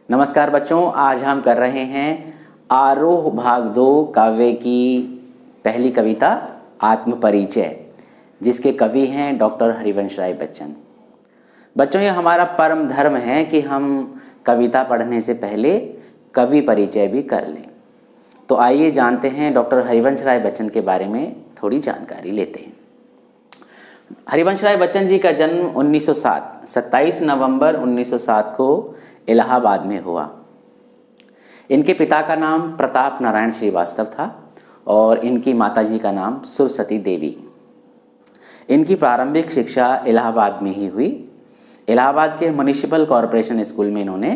नमस्कार बच्चों, आज हम कर रहे हैं आरोह भाग 2 काव्य की पहली कविता आत्मपरिचय, जिसके कवि हैं डॉक्टर हरिवंश राय बच्चन। बच्चों, ये हमारा परम धर्म है कि हम कविता पढ़ने से पहले कवि परिचय भी कर लें। तो आइए जानते हैं डॉक्टर हरिवंश राय बच्चन के बारे में थोड़ी जानकारी लेते हैं। हरिवंश राय बच्चन जी का जन्म 1907 27 नवंबर 1907 को इलाहाबाद में हुआ। इनके पिता का नाम प्रताप नारायण श्रीवास्तव था और इनकी माताजी का नाम सुरसती देवी। इनकी प्रारंभिक शिक्षा इलाहाबाद में ही हुई। इलाहाबाद के म्युनिसिपल कॉरपोरेशन स्कूल में इन्होंने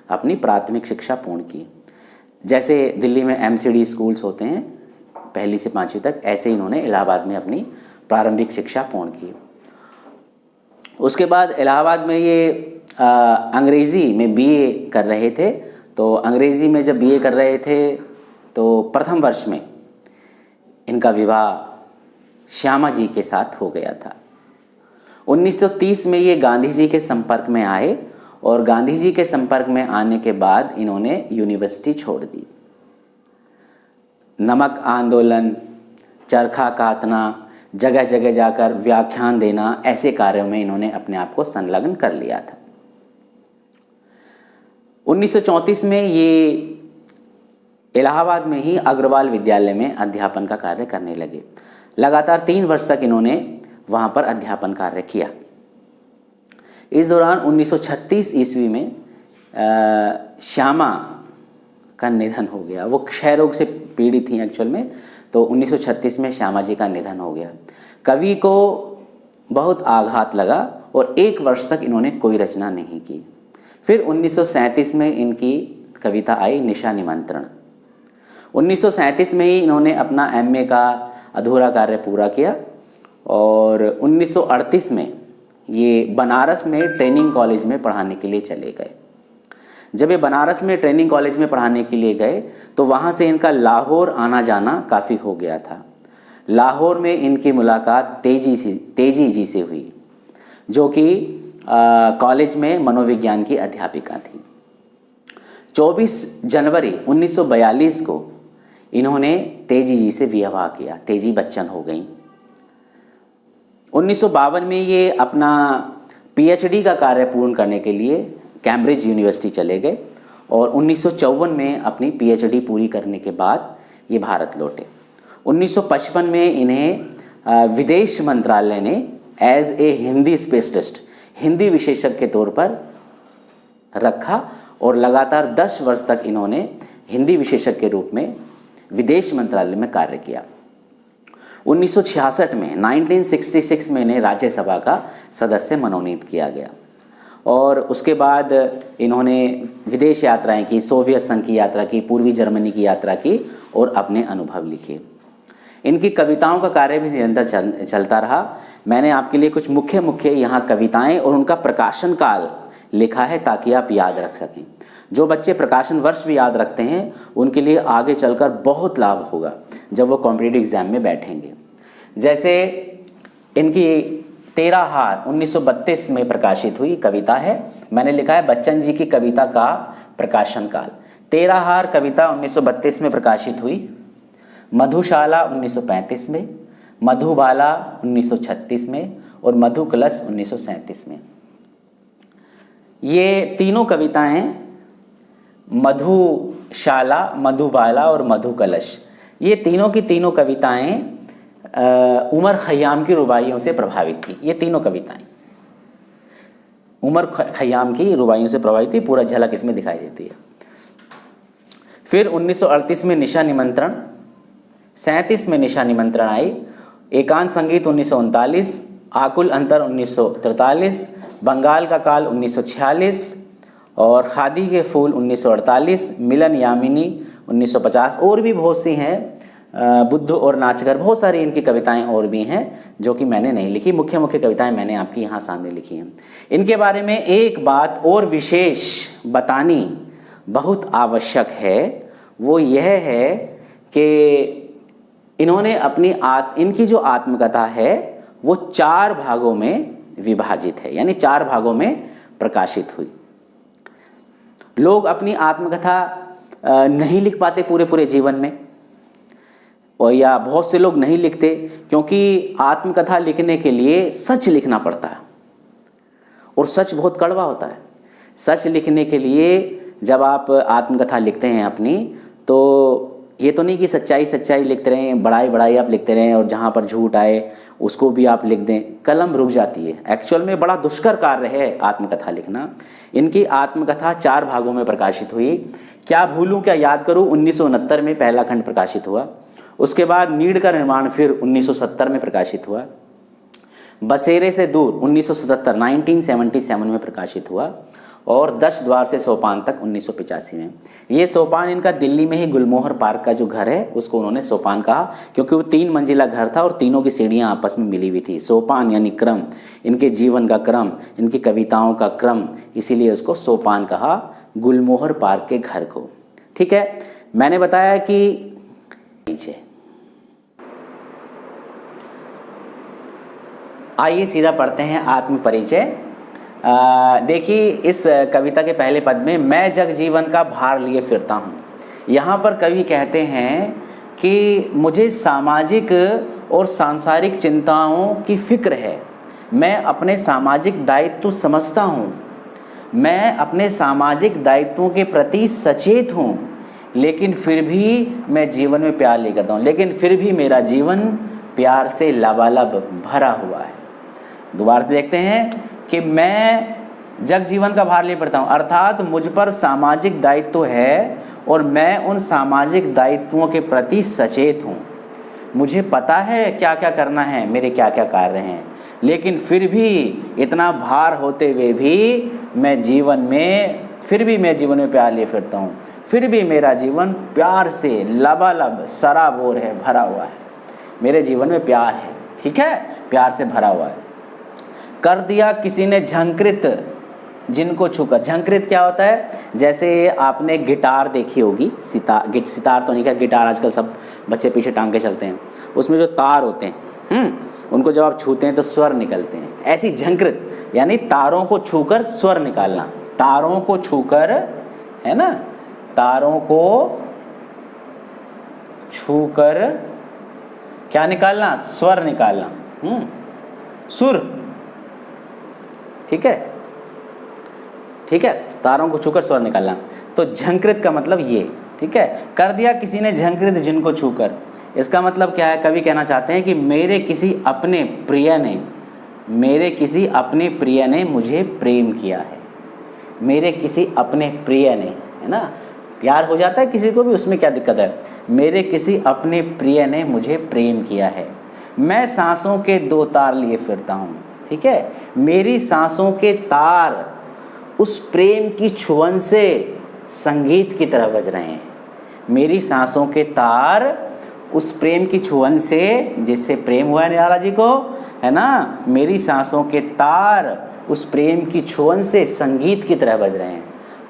अपनी प्राथमिक शिक्षा पूर्ण की। जैसे दिल्ली में MCD स्कूल्स होते हैं पहली से 5वीं तक, ऐसे इन्होंने इलाहाबाद में अपनी प्रारंभिक शिक्षा पूर्ण की। उसके बाद इलाहाबाद में ये अंग्रेज़ी में BA कर रहे थे। तो अंग्रेज़ी में जब BA कर रहे थे तो प्रथम वर्ष में इनका विवाह श्यामा जी के साथ हो गया था। 1930 में ये गांधी जी के संपर्क में आए और गांधी जी के संपर्क में आने के बाद इन्होंने यूनिवर्सिटी छोड़ दी। नमक आंदोलन, चरखा कातना, जगह जगह जाकर व्याख्यान देना, ऐसे कार्यों में इन्होंने अपने आप को संलग्न कर लिया था। 1934 में ये इलाहाबाद में ही अग्रवाल विद्यालय में अध्यापन का कार्य करने लगे। लगातार 3 वर्ष तक इन्होंने वहाँ पर अध्यापन कार्य किया। इस दौरान 1936 ईस्वी में श्यामा का निधन हो गया। वो क्षय रोग से पीड़ित थी एक्चुअल में। तो 1936 में श्यामा जी का निधन हो गया। कवि को बहुत आघात लगा और 1 वर्ष तक इन्होंने कोई रचना नहीं की। फिर 1937 में इनकी कविता आई निशा निमंत्रण। 1937 में ही इन्होंने अपना MA का अधूरा कार्य पूरा किया और 1938 में ये बनारस में ट्रेनिंग कॉलेज में पढ़ाने के लिए चले गए। जब ये बनारस में ट्रेनिंग कॉलेज में पढ़ाने के लिए गए तो वहाँ से इनका लाहौर आना जाना काफ़ी हो गया था। लाहौर में इनकी मुलाकात तेजी जी से हुई, जो कि कॉलेज में मनोविज्ञान की अध्यापिका थी। 24 जनवरी 1942 को इन्होंने तेजी जी से विवाह किया। तेजी बच्चन हो गई। 1952 में ये अपना PhD का कार्य पूर्ण करने के लिए कैम्ब्रिज यूनिवर्सिटी चले गए और 1954 में अपनी PhD पूरी करने के बाद ये भारत लौटे। 1955 में इन्हें विदेश मंत्रालय ने as a Hindi specialist, Hindi विशेषज्ञ के तौर पर रखा और लगातार 10 वर्ष तक इन्होंने हिंदी विशेषज्ञ के रूप में विदेश मंत्रालय में कार्य किया। 1966 में 1966 में इन्हें राज्यसभा का सदस्य मनोनीत किया गया और उसके बाद इन्होंने विदेश यात्राएं की, सोवियत संघ की यात्रा की, पूर्वी जर्मनी की यात्रा की और अपने अनुभव लिखे। इनकी कविताओं का कार्य भी निरंतर चलता रहा। मैंने आपके लिए कुछ मुख्य यहाँ कविताएं और उनका प्रकाशन काल लिखा है ताकि आप याद रख सकें। जो बच्चे प्रकाशन वर्ष भी याद रखते हैं उनके लिए आगे चलकर बहुत लाभ होगा जब वो कॉम्पिटिटिव एग्जाम में बैठेंगे। जैसे इनकी 13 हार 1932 में प्रकाशित हुई कविता है। मैंने लिखा है बच्चन जी की कविता का प्रकाशन काल। 13 हार कविता 1932 में प्रकाशित हुई, मधुशाला 1935 में, मधुबाला 1936 में और मधुकलश 1937 में। ये तीनों कविताएं मधुशाला, मधुबाला और मधुकलश, ये तीनों की तीनों कविताएं उमर खयाम की रुबाइयों से प्रभावित थी। ये तीनों कविताएं उमर खयाम की रुबाइयों से प्रभावित थी। पूरा झलक इसमें दिखाई देती है। फिर 1938 में निशा निमंत्रण, 37 में निशा निमंत्रण आई, एकांत संगीत 1939, आकुल अंतर 1943, बंगाल का काल 1946 और खादी के फूल 1948, मिलन यामिनी 1950 और भी बहुत सी हैं। बुद्ध और नाचगर, बहुत सारी इनकी कविताएं और भी हैं जो कि मैंने नहीं लिखी। मुख्य कविताएं मैंने आपकी यहाँ सामने लिखी हैं। इनके बारे में एक बात और विशेष बतानी बहुत आवश्यक है, वो यह है कि इन्होंने इनकी जो आत्मकथा है वो 4 भागों में विभाजित है, यानी 4 भागों में प्रकाशित हुई। लोग अपनी आत्मकथा नहीं लिख पाते पूरे पूरे जीवन में, और या बहुत से लोग नहीं लिखते क्योंकि आत्मकथा लिखने के लिए सच लिखना पड़ता है, और सच बहुत कड़वा होता है। सच लिखने के लिए जब आप आत्मकथा लिखते हैं अपनी, तो ये तो नहीं कि सच्चाई सच्चाई लिखते रहें, बड़ाई बड़ाई आप लिखते रहें, और जहाँ पर झूठ आए उसको भी आप लिख दें, कलम रुक जाती है। एक्चुअल में बड़ा दुष्कर कार्य है आत्मकथा लिखना। इनकी आत्मकथा 4 भागों में प्रकाशित हुई। क्या भूलूं क्या याद करूं 1969 में पहला खंड प्रकाशित हुआ। उसके बाद नीड़ का निर्माण फिर 1970 में प्रकाशित हुआ। बसेरे से दूर 1977 में प्रकाशित हुआ, और 10 द्वार से सोपान तक 1985 में। ये सोपान इनका दिल्ली में ही गुलमोहर पार्क का जो घर है उसको उन्होंने सोपान कहा, क्योंकि वो 3 मंजिला घर था और तीनों की सीढ़ियाँ आपस में मिली हुई थी। सोपान यानी क्रम, इनके जीवन का क्रम, इनकी कविताओं का क्रम, इसीलिए उसको सोपान कहा, गुलमोहर पार्क के घर को। ठीक है, मैंने बताया कि नीचे आइए सीधा पढ़ते हैं आत्म परिचय। देखिए इस कविता के पहले पद में मैं जग जीवन का भार लिए फिरता हूँ। यहाँ पर कवि कहते हैं कि मुझे सामाजिक और सांसारिक चिंताओं की फिक्र है, मैं अपने सामाजिक दायित्व समझता हूँ, मैं अपने सामाजिक दायित्वों के प्रति सचेत हूँ, लेकिन फिर भी मैं जीवन में प्यार नहीं करता हूँ, लेकिन फिर भी मेरा जीवन प्यार से लबालब भरा हुआ है। दोबारा से देखते हैं कि मैं जग जीवन का भार लिए पड़ता हूँ, अर्थात मुझ पर सामाजिक दायित्व है और मैं उन सामाजिक दायित्वों के प्रति सचेत हूँ। मुझे पता है क्या क्या करना है, मेरे क्या क्या कार्य हैं, लेकिन फिर भी इतना भार होते हुए भी मैं जीवन में प्यार लिए फिरता हूँ, फिर भी मेरा जीवन प्यार से लबालब सराबोर है, भरा हुआ है। मेरे जीवन में प्यार है, ठीक है, प्यार से भरा हुआ है। कर दिया किसी ने झंकृत जिनको छूकर। झंकृत क्या होता है, जैसे आपने गिटार देखी होगी, सितार तो नहीं, क्या गिटार आजकल सब बच्चे पीछे टांग के चलते हैं, उसमें जो तार होते हैं उनको जब आप छूते हैं तो स्वर निकलते हैं। ऐसी झंकृत यानी तारों को छूकर स्वर निकालना, तारों को छूकर, है ना, तारों को छूकर क्या निकालना, स्वर निकालना, सुर, ठीक है, ठीक है, तारों को छूकर स्वर निकालना। तो झंकृत का मतलब ये, ठीक है, कर दिया किसी ने झंकृत जिनको छूकर। इसका मतलब क्या है, कवि कहना चाहते हैं कि मेरे किसी अपने प्रिय ने मुझे प्रेम किया है। मेरे किसी अपने प्रिय ने, है ना, प्यार हो जाता है किसी को भी, उसमें क्या दिक्कत है। मेरे किसी अपने प्रिय ने मुझे प्रेम किया है। मैं सांसों के 2 तार लिए फिरता हूँ, ठीक है, मेरी सांसों के तार उस प्रेम की छुअन से संगीत की तरह बज रहे हैं। मेरी सांसों के तार उस प्रेम की छुअन से, जिससे प्रेम हुआ है निराला जी को, है ना, मेरी सांसों के तार उस प्रेम की छुअन से संगीत की तरह बज रहे हैं।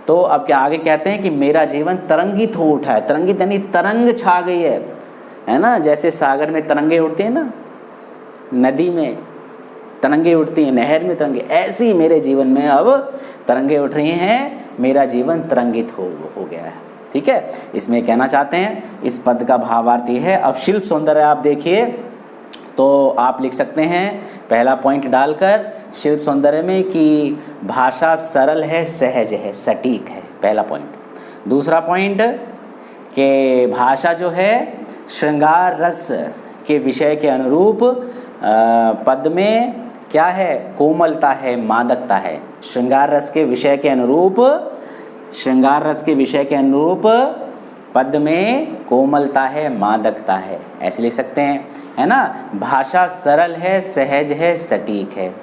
तो अब क्या आगे कहते हैं कि मेरा जीवन तरंगित हो उठा है। तरंगित यानी तरंग छा गई है ना, जैसे सागर में तरंगे उठती हैं ना, नदी में तरंगे उठती हैं, नहर में तरंगे, ऐसी मेरे जीवन में अब तरंगे उठ रही हैं, मेरा जीवन तरंगित हो गया है। ठीक है, इसमें कहना चाहते हैं, इस पद का भावार्थ ये है। अब शिल्प सौंदर्य आप देखिए तो आप लिख सकते हैं पहला पॉइंट डालकर शिल्प सौंदर्य में कि भाषा सरल है, सहज है, सटीक है, पहला पॉइंट। दूसरा पॉइंट कि भाषा जो है श्रृंगार रस के विषय के अनुरूप पद में क्या है, कोमलता है, मादकता है। श्रृंगार रस के विषय के अनुरूप, श्रृंगार रस के विषय के अनुरूप पद में कोमलता है, मादकता है, ऐसे लिख सकते हैं, है ना। भाषा सरल है, सहज है, सटीक है।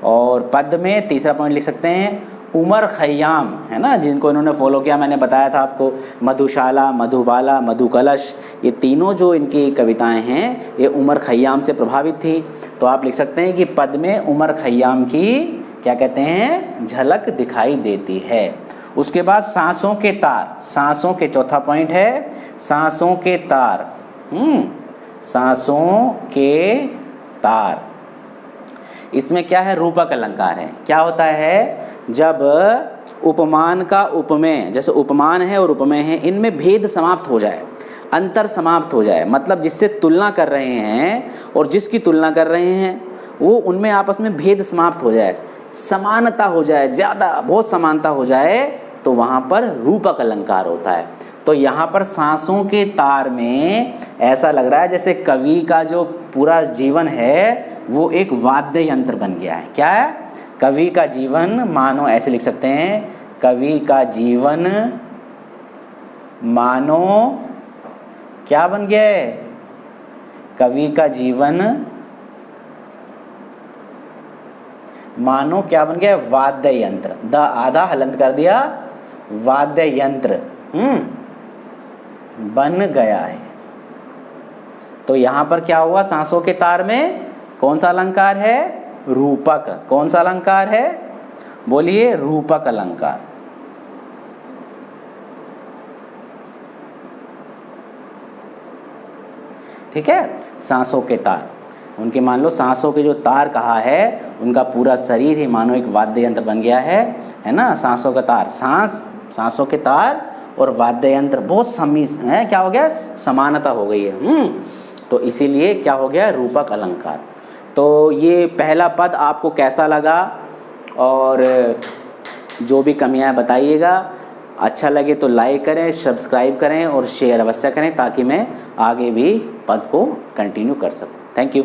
और पद में तीसरा पॉइंट लिख सकते हैं उमर खयाम, है ना, जिनको इन्होंने फॉलो किया, मैंने बताया था आपको, मधुशाला, मधुबाला, मधुकलश, ये तीनों जो इनकी कविताएं हैं ये उमर खयाम से प्रभावित थी। तो आप लिख सकते हैं कि पद में उमर खयाम की क्या कहते हैं, झलक दिखाई देती है। उसके बाद सांसों के तार, सांसों के, चौथा पॉइंट है सांसों के तार, सांसों के तार। इसमें क्या है, रूपक अलंकार है। क्या होता है, जब उपमान का उपमेय, जैसे उपमान है और उपमेय है, इनमें भेद समाप्त हो जाए, अंतर समाप्त हो जाए, मतलब जिससे तुलना कर रहे हैं और जिसकी तुलना कर रहे हैं वो उनमें आपस में भेद समाप्त हो जाए, समानता हो जाए, ज़्यादा बहुत समानता हो जाए, तो वहाँ पर रूपक अलंकार होता है। तो यहाँ पर सांसों के तार में ऐसा लग रहा है जैसे कवि का जो पूरा जीवन है वो एक वाद्य यंत्र बन गया है। क्या है? कवि का जीवन मानो, ऐसे लिख सकते हैं, कवि का जीवन मानो क्या बन गया है? कवि का जीवन मानो क्या बन गया? वाद्य यंत्र। द आधा हलंत कर दिया, वाद्य यंत्र बन गया है। तो यहां पर क्या हुआ? सांसों के तार में कौन सा अलंकार है? रूपक। कौन सा अलंकार है? बोलिए, रूपक अलंकार। ठीक है। सांसों के तार, उनके मान लो सांसों के जो तार कहा है उनका पूरा शरीर ही मानो एक वाद्य यंत्र बन गया है ना। सांसों का तार, सांसों के तार और वाद्य यंत्र बहुत है, क्या हो गया? समानता हो गई है। तो इसीलिए क्या हो गया? रूपक अलंकार। तो ये पहला पद आपको कैसा लगा और जो भी कमियां बताइएगा। अच्छा लगे तो लाइक करें, सब्सक्राइब करें और शेयर अवश्य करें ताकि मैं आगे भी पद को कंटिन्यू कर सकूं। Thank you.